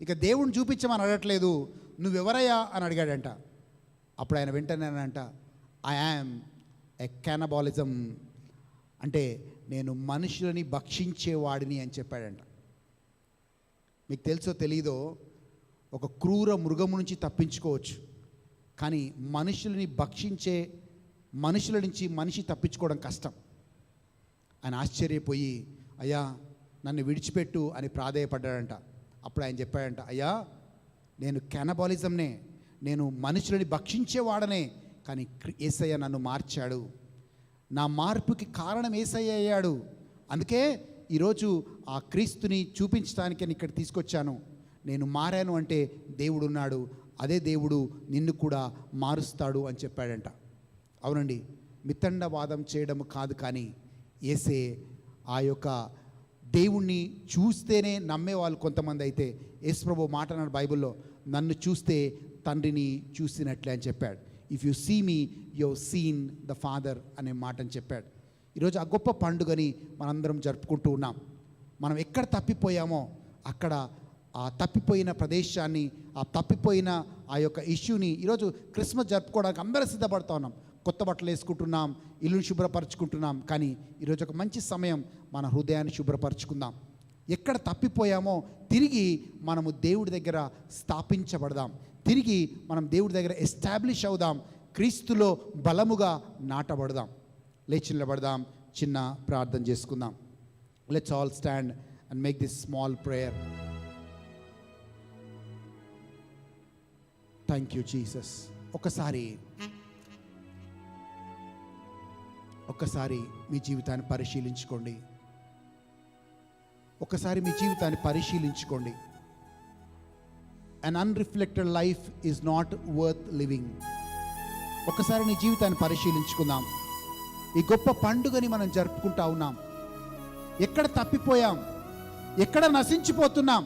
ఇక దేవుడిని చూపించమని అడగట్లేదు, నువ్వెవరయ్యా అని అడిగాడంట. అప్పుడు ఆయన వెంటనే అంట, ఐ యామ్ ఎ క్యానబాలిజం, అంటే నేను మనుషులని భక్షించేవాడిని అని చెప్పాడంట. మీకు తెలుసో తెలీదో, ఒక క్రూర మృగము నుంచి తప్పించుకోవచ్చు, కానీ మనుషులని భక్షించే మనుషుల నుంచి మనిషి తప్పించుకోవడం కష్టం. ఆయన ఆశ్చర్యపోయి, అయ్యా నన్ను విడిచిపెట్టు అని ప్రాధేయపడ్డాడంట. అప్పుడు ఆయన చెప్పాడంట, అయ్యా నేను క్యానబాలిజంనే, నేను మనుషులని భక్షించేవాడనే, కానీ యేసయ్య నన్ను మార్చాడు, నా మార్పుకి కారణం యేసయ్య అయ్యాడు. అందుకే ఈరోజు ఆ క్రీస్తుని చూపించడానికి నేను ఇక్కడ తీసుకొచ్చాను. నేను మారాను అంటే దేవుడు ఉన్నాడు, అదే దేవుడు నిన్ను కూడా మారుస్తాడు అని చెప్పాడంట. అవునండి, మితండవాదం చేయడం కాదు, కానీ యేసే ఆ యొక్క దేవుణ్ణి చూస్తేనే నమ్మే వాళ్ళు కొంతమంది అయితే, యేసుప్రభు మాట అన్నాడు బైబిల్లో, నన్ను చూస్తే తండ్రిని చూసినట్లే అని చెప్పాడు. If you see me you have seen the father అనే మాటని చెప్పాడు. ఈరోజు ఆ గొప్ప పండుగని మనందరం జరుపుకుంటూ ఉన్నాం. మనం ఎక్కడ తప్పిపోయామో అక్కడ ఆ తప్పిపోయిన ప్రదేశాన్ని, ఆ తప్పిపోయిన ఆ యొక్క ఇష్యూని ఈరోజు క్రిస్మస్ జరుపుకోవడానికి అందరూ సిద్ధపడుతూ ఉన్నాం. కొత్త బట్టలు వేసుకుంటున్నాం, ఇల్లుని శుభ్రపరచుకుంటున్నాం. కానీ ఈరోజు ఒక మంచి సమయం, మన హృదయాన్ని శుభ్రపరచుకుందాం. ఎక్కడ తప్పిపోయామో తిరిగి మనము దేవుడి దగ్గర స్థాపించబడదాం, తిరిగి మనం దేవుడి దగ్గర ఎస్టాబ్లిష్ అవుదాం, క్రీస్తులో బలముగా నాటబడదాం. లేచి నిలబడదాం, చిన్న ప్రార్థన చేసుకుందాం. Let's all stand and make this small prayer. Thank you Jesus. ఒక్కసారి మీ జీవితాన్ని పరిశీలించుకోండి. ఒక్కసారి మీ జీవితాన్ని పరిశీలించుకోండి. An unreflected life is not worth living. ఒక్కసారి నీ జీవితాన్ని పరిశీలించుకుందాం. ఈ గొప్ప పండుగని మనం జరుపుకుంటా ఉన్నాం. ఎక్కడ తప్పిపోయాం, ఎక్కడ నశించిపోతున్నాం,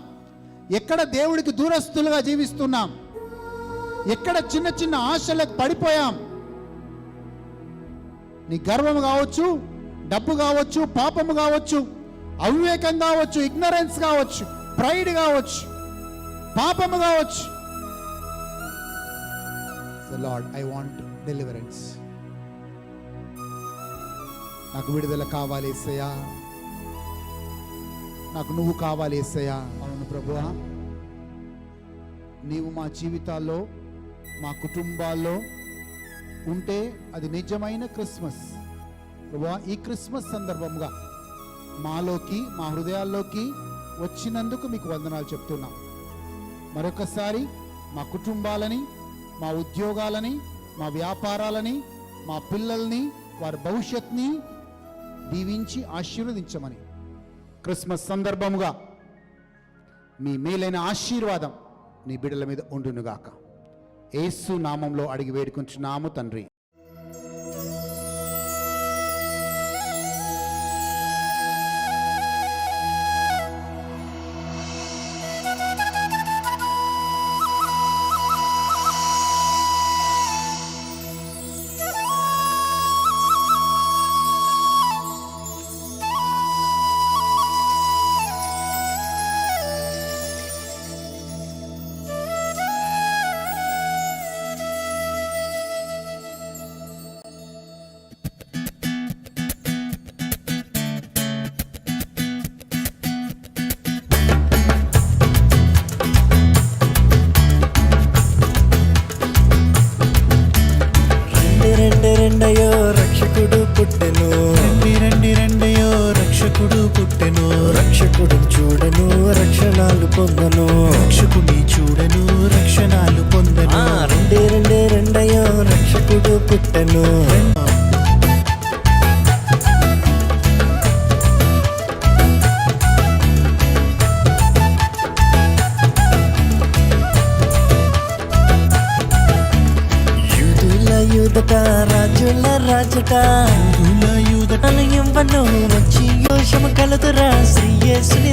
ఎక్కడ దేవుడికి దూరస్తులుగా జీవిస్తున్నాం, ఎక్కడ చిన్న చిన్న ఆశలకు పడిపోయాం. నీ గర్వం కావచ్చు, డబ్బు కావచ్చు, పాపము కావచ్చు, అవివేకం కావచ్చు, ఇగ్నరెన్స్ కావచ్చు, ప్రైడ్ కావచ్చు, పాపము కావచ్చు. Lord, I want deliverance. నాకు విడుదల కావాలి యేసయ్యా, నాకు నువ్వు కావాలి యేసయ్యా. అవును ప్రభువా, నీవు మా జీవితాల్లో, మా కుటుంబాల్లో ఉంటే అది నిజమైన క్రిస్మస్. ప్రభువా, ఈ క్రిస్మస్ సందర్భంగా మాలోకి, మా హృదయాల్లోకి వచ్చినందుకు మీకు వందనాలు చెప్తున్నాం. మరొకసారి మా కుటుంబాలని, మా ఉద్యోగాలని, మా వ్యాపారాలని, మా పిల్లల్ని, వారి భవిష్యత్తుని దీవించి ఆశీర్వదించమని, క్రిస్మస్ సందర్భముగా మీ మేలైన ఆశీర్వాదం నీ బిడ్డల మీద ఉండునుగాక. యేసు నామంలో అడిగి వేడుకుంటున్నాము తండ్రి. రెండయో రక్షకుడు పుట్టెను, రెండయో రక్షకుడు పుట్టెను. రక్షకుడు చూడను రక్షణాలు పొందను, రక్షకుని చూడను రక్షణాలు పొందను. రెండయో రక్షకుడు పుట్టెను. రాజుల రాజట ఇవ్వను వచ్చి యోషము కలదురా శ్రీ యేసుని